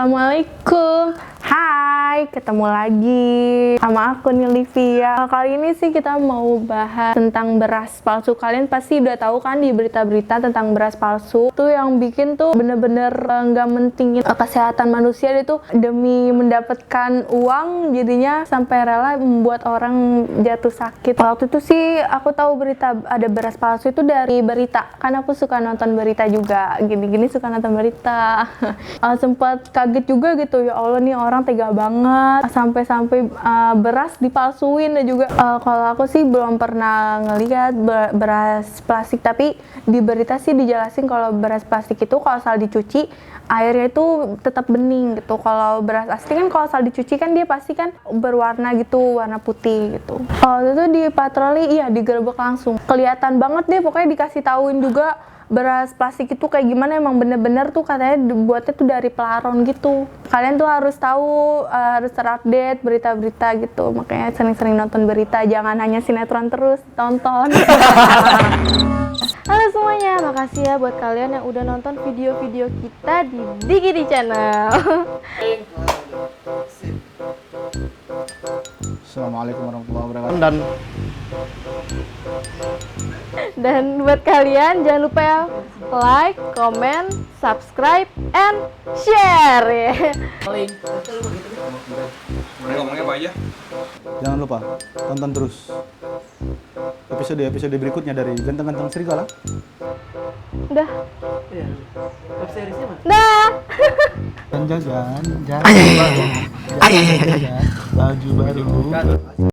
Assalamualaikum. Hai, ketemu lagi sama aku nih Livia. Kali ini sih kita mau bahas tentang beras palsu. Kalian pasti udah tahu kan di berita-berita tentang beras palsu. Itu yang bikin tuh bener-bener nggak mentingin kesehatan manusia, itu demi mendapatkan uang jadinya sampai rela membuat orang jatuh sakit. Waktu itu sih aku tahu berita ada beras palsu itu dari berita. Kan aku suka nonton berita juga. Gini-gini suka nonton berita. Sempat kaget juga gitu, ya Allah nih orang tega banget sampai-sampai beras dipalsuin. Dan juga kalau aku sih belum pernah ngelihat beras plastik, tapi di berita sih dijelasin kalau beras plastik itu kalau asal dicuci airnya itu tetap bening gitu. Kalau beras asli kan kalau asal dicuci kan dia pasti kan berwarna gitu, warna putih gitu. Kalau itu di patroli, iya digerebek langsung. Kelihatan banget deh, pokoknya dikasih tauin juga beras plastik itu kayak gimana. Emang bener-bener tuh katanya dibuatnya tuh dari pelaron gitu. Kalian tuh harus tahu, harus terupdate berita-berita gitu. Makanya sering-sering nonton berita, jangan hanya sinetron terus tonton. Halo semuanya, makasih ya buat kalian yang udah nonton video-video kita di Digidi Channel. Assalamualaikum warahmatullahi wabarakatuh. Dan buat kalian jangan lupa ya like, comment, subscribe, and share ya. Ngomongnya apa aja? Jangan lupa tonton terus episode berikutnya dari Ganteng-Ganteng Serigala. Udah. Iya. Web seriesnya mana? Dah. Jajan baju baru.